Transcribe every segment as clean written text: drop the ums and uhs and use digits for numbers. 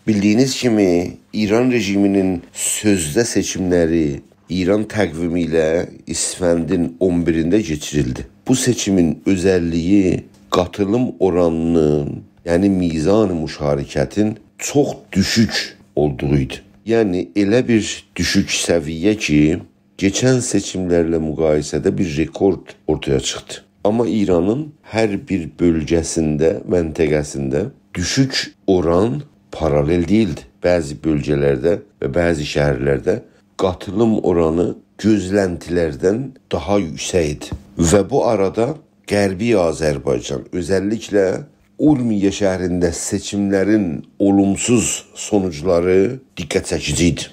Bildiğiniz kimi İran rejiminin sözde seçimleri İran təqvimi ilə İsfəndin 11-də keçirildi. Bu seçimin özelliği qatılım oranının, yəni mizan-ı müşarikətin çox düşük olduğuydu. Yəni elə bir düşük səviyyə ki, geçen seçimlerle müqayisədə bir rekord ortaya çıktı. Ama İran'ın her bir bölgesinde, məntəqəsində düşük oran paralel değildi. Bazı bölgelerde ve bazı şehirlerde qatılım oranı gözləntilərdən daha yüksəkdi. Və bu arada Qərbi Azərbaycan, özellikle Urmiye şehrində seçimlerin olumsuz sonuçları dikkat çəkiciydi.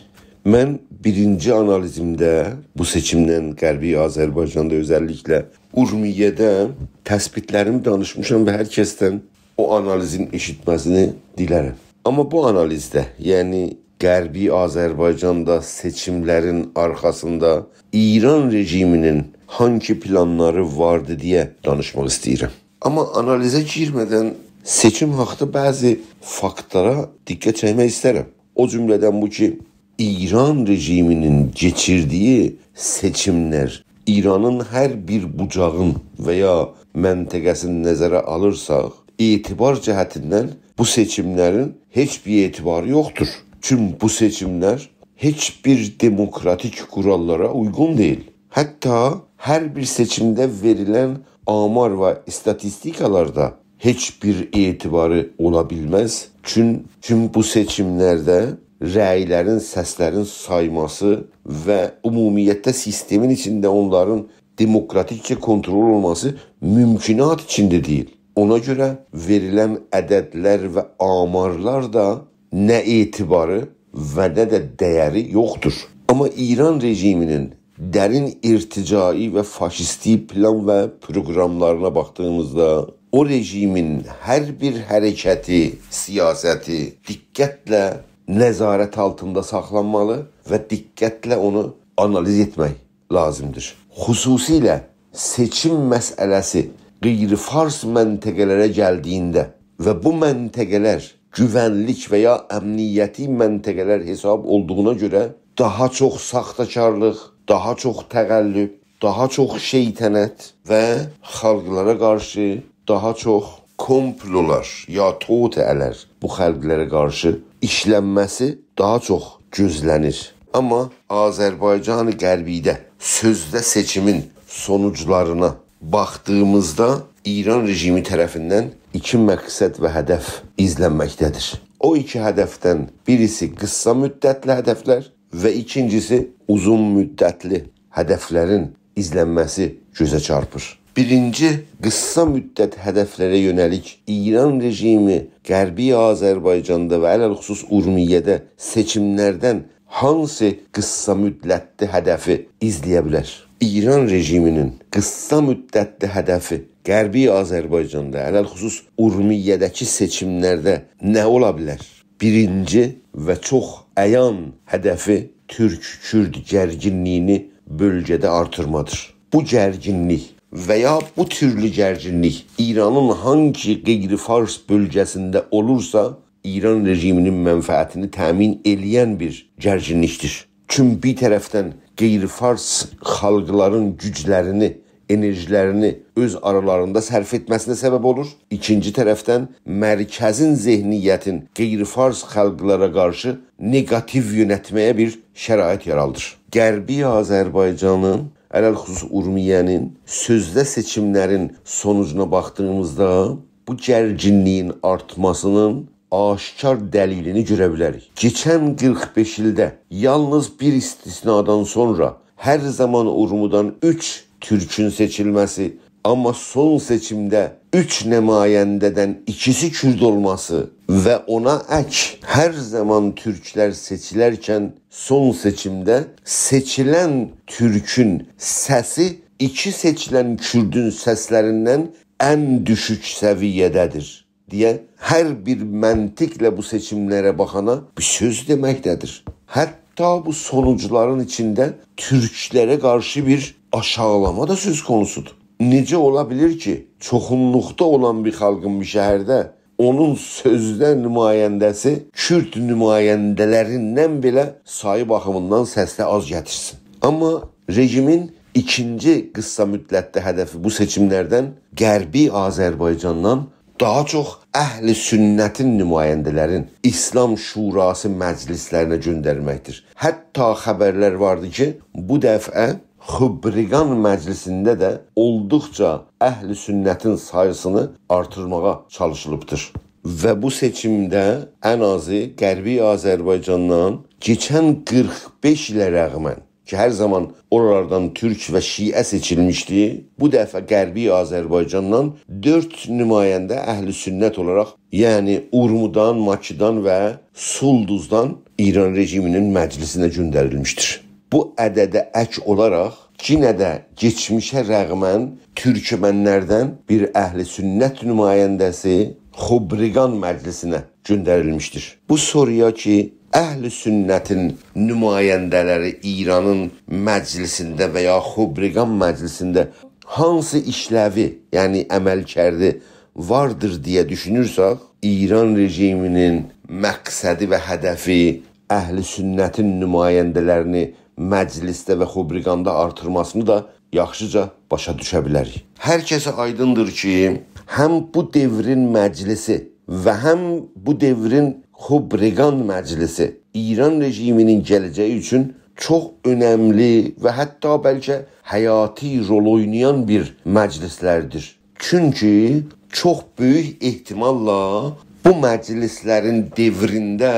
Mən birinci analizimdə bu seçimdən Qərbi Azərbaycanda özellikle Urmiye'də təspitlərimi danışmışam və hər kəsdən o analizin eşitməsini dilərəm. Ama bu analizde, yani Qərbi Azərbaycanda seçimlerin arkasında İran rejiminin hangi planları vardı diye danışmak istəyirəm. Ama analize girmeden seçim haqqında bazı faktlara dikkat çəkmək istərəm. O cümleden bu ki, İran rejiminin geçirdiği seçimler İran'ın her bir bucağın veya məntəqəsini nəzərə alırsaq, etibar cəhətindən bu seçimlerin hiçbir etibarı yoktur. Çünkü bu seçimler hiçbir demokratik kurallara uygun değil. Hatta her bir seçimde verilen amar ve istatistikalarda hiçbir itibarı olabilmez. Çünkü bu seçimlerde rəylərin, səslərin sayması ve umumiyyətdə sistemin içinde onların demokratikçe kontrol olması mümkünat içinde değil. Ona göre verilen ədədlər ve amarlar da ne itibarı ve ne de değeri yoktur. Ama İran rejiminin derin irticai ve faşisti plan ve programlarına baktığımızda o rejimin her bir hareketi, siyaseti dikkatle nezaret altında saklanmalı ve dikkatle onu analiz etmek lazımdır. Xüsusilə seçim məsələsi qeyri-fars məntəqələrə gəldiyində və bu məntəqələr güvənlik və ya əmniyyəti məntəqələr hesab olduğuna görə daha çox saxtakarlıq, daha çox təqəllüb, daha çox şeytənət və xalqlara qarşı daha çox komplolar ya totələr bu xalqlara qarşı işlənməsi daha çox gözlənir. Amma Azərbaycan-ı Qərbidə sözdə seçimin sonuçlarına baktığımızda İran rejimi tərəfindən iki məqsəd və hədəf izlənməkdədir. O iki hədəfdən birisi qısa müddətli hədəflər və ikincisi uzun müddətli hədəflərin izlənməsi gözə çarpır. Birinci, qısa müddət hədəflərə yönəlik İran rejimi Qərbi Azərbaycanda və ələlxüsus Urmiye'də seçimlərdən hansı qısa müddətli hədəfi izləyə bilər? İran rejiminin qısa müddətli hədəfi Qərbi Azərbaycanda, ələlxüsus Urmiyədəki seçimlərdə nə ola bilər? Birinci və çox əyan hədəfi Türk-Kürd gərginliyini bölgədə artırmadır. Bu gərginlik və ya bu türlü gərginlik İranın hangi qeyri-fars bölgəsində olursa, İran rejiminin mənfəətini təmin eləyən bir gərginlikdir. Çünki bir tərəfdən qeyri-fars xalqların güclərini, enerjilərini öz aralarında sərf etməsinə səbəb olur. İkinci tərəfdən mərkəzin zehniyyətin qeyri-fars xalqlara qarşı negativ yönətməyə bir şərait yaradır. Qərbi Azərbaycanın, ələlxüsus Urmiyənin sözdə seçimlərin sonucuna baxdığımızda bu gərginliyin artmasının aşkar dəlilini görə bilərik. Geçən 45 ildə yalnız bir istisnadan sonra hər zaman Urmudan 3 Türk'ün seçilməsi, amma son seçimdə 3 nümayəndədən ikisi Kürd olması və ona ek hər zaman Türklər seçilərkən son seçimdə seçilən Türk'ün səsi 2 seçilən Kürdün səslərindən ən düşük səviyyədədir diye her bir məntiqlə bu seçimlere bakana bir söz deməkdədir. Hatta bu sonuçların içinde Türklere karşı bir aşağılama da söz konusudur. Necə olabilir ki, çoxunluqda olan bir xalqın bir şəhərdə onun sözdə nümayəndəsi Kürd nümayəndələrindən belə sayı baxımından səslə az gətirsin. Amma rejimin ikinci qısa müddətdə hədəfi bu seçimlərdən Qərbi Azərbaycandan daha çox Əhl-i Sünnətin nümayəndələrin İslam Şurası məclislərinə göndərməkdir. Hətta xəbərlər vardı ki, bu dəfə Xübriqan məclisində də olduqca Əhl-i Sünnətin sayısını artırmağa çalışılıbdır. Və bu seçimdə ən azı Qərbi Azərbaycandan keçən 45 ilə rəğmən ki, hər zaman oralardan Türk və Şiə seçilmişdi, bu dəfə Qərbi Azərbaycandan 4 nümayəndə Əhl-i Sünnət olaraq, yəni Urmudan, Makidan və Sulduzdan İran rejiminin məclisinə göndərilmişdir. Bu ədədə ek olaraq yenə də geçmişə rəğmən Türkmənlərdən bir Əhl-i Sünnət nümayəndəsi Xübriqan məclisinə göndərilmişdir. Bu soruya ki, Əhl-i Sünnətin nümayəndələri İranın məclisində və ya Xübriqan məclisində hansı işləvi, yəni əməlkərdi vardır deyə düşünürsək, İran rejiminin məqsədi və hədəfi Əhl-i Sünnətin nümayəndələrini məclisdə və Xübriqanda artırmasını da yaxşıca başa düşə bilərik. Hər kəsə aydındır ki, həm bu devrin məclisi və həm bu devrin Xübriqan məclisi İran rejiminin gələcəyi üçün çox önəmli və hətta bəlkə həyati rol oynayan bir məclislərdir. Çünki çox böyük ehtimalla bu məclislərin devrində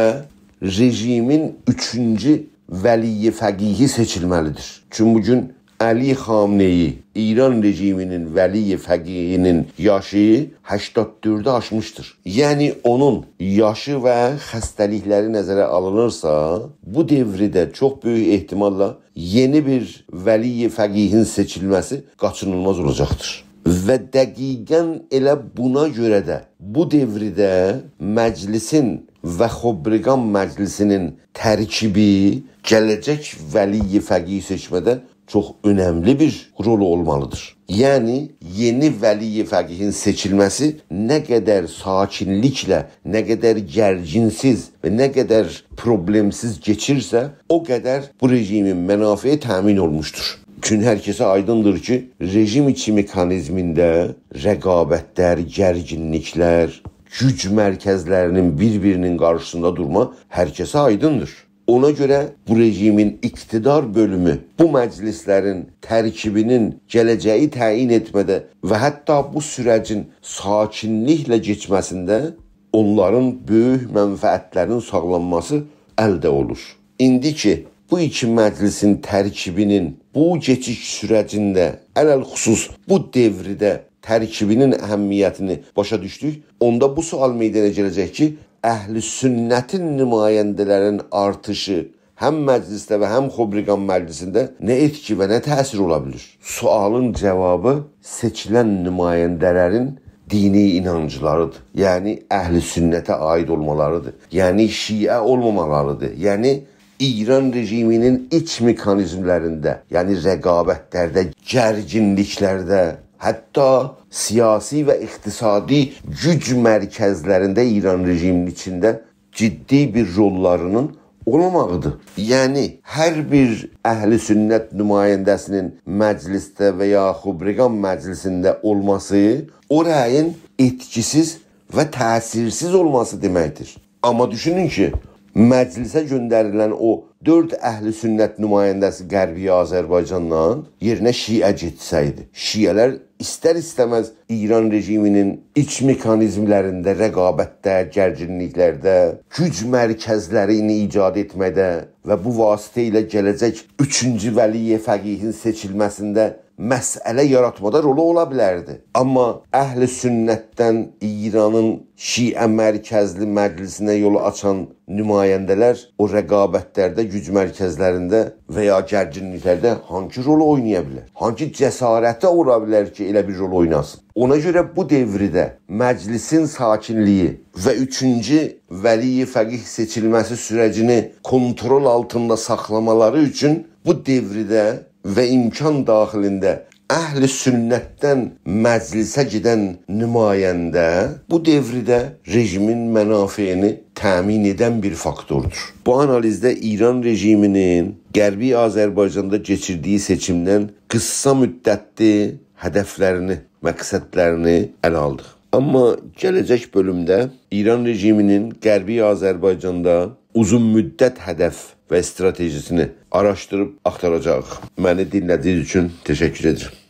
rejimin üçüncü vəli fəqihi seçilməlidir. Çünki bugün Əli Xameneyi, İran rejiminin vəli fəqihinin yaşı 84-ü aşmışdır. Yəni onun yaşı və xəstəlikləri nəzərə alınırsa, bu devrdə çox böyük ehtimalla yeni bir vəli fəqihin seçilməsi qaçınılmaz olacaqdır. Və dəqiqən elə buna görə də bu devrdə məclisin və Xübriqan məclisinin tərkibi gələcək vəli fəqih seçmədə çox önəmli bir rol olmalıdır. Yəni yeni vəli fəqihin seçilməsi nə qədər sakinliklə, nə qədər gərginsiz və nə qədər problemsiz keçirsə, o qədər bu rejimin mənafiyi təmin olmuşdur. Çünki hər kəsə aydındır ki, rejim içi mekanizmində rəqabətlər, gərginliklər, güc mərkəzlərinin bir-birinin qarşısında durma hər kəsə aydındır. Ona görə bu rejimin iqtidar bölümü bu məclislərin tərkibinin gələcəyi təyin etmədə və hətta bu sürəcin sakinliklə keçməsində onların böyük mənfəətlərin sağlanması əldə olur. İndi ki, bu iki məclisin tərkibinin bu keçiş sürəcində ələlxüsus bu devrdə tərkibinin əhəmiyyətini başa düşdük, onda bu sual meydana gələcək ki, Əhl-i Sünnətin nümayəndələrin artışı həm məclisdə və həm Xübriqan məclisində nə etki və nə təsir ola bilir? Sualın cavabı seçilən nümayəndələrin dini inanclarıdır. Yəni Əhl-i Sünnətə aid olmalarıdır. Yəni Şiə olmamalarıdır. Yəni İran rejiminin iç mekanizmlərində, yəni rəqabətlərdə, gərginliklərdə, hətta siyasi və iqtisadi güc mərkəzlərində İran rejiminin içində ciddi bir rollarının olmamağıdır. Yəni hər bir Əhl-i Sünnət nümayəndəsinin məclisdə və ya Xübriqan məclisində olması o rəyin etkisiz və təsirsiz olması deməkdir. Amma düşünün ki, məclisə göndərilən o 4 Əhl-i Sünnət nümayəndəsi Qərbi Azərbaycandan yerinə Şiə getsəydi. Şiələr istər-istəməz İran rejiminin iç mekanizmlərində, rəqabətdə, gərginliklərdə, güc mərkəzlərini icad etmədə və bu vasitə ilə gələcək 3-cü vəli fəqihin seçilməsində məsələ yaratmada rolu ola bilərdi. Amma Əhl-i Sünnətdən İranın Şiə mərkəzli məclisinə yolu açan nümayəndələr o rəqabətlərdə, güc mərkəzlərində və ya gərginliklərdə hangi rolu oynaya bilər? Hangi cəsarətə ola bilər ki, elə bir rol oynasın? Ona görə bu devrdə məclisin sakinliyi və 3-cü vəli fəqih seçilməsi sürəcini kontrol altında saxlamaları üçün bu devrdə və imkan daxilində əhl-i sünnətdən məclisə gedən nümayəndə bu devrdə rejimin mənafeyini təmin edən bir faktordur. Bu analizdə İran rejiminin Qərbi Azərbaycanda keçirdiyi seçimdən qısa müddətli hədəflərini, məqsədlərini ələ aldıq. Amma gələcək bölümdə İran rejiminin Qərbi Azərbaycanda uzun müddət hədəf və stratejisini araşdırıb axtaracağıq. Məni dinlədiyiniz üçün təşəkkür edirəm.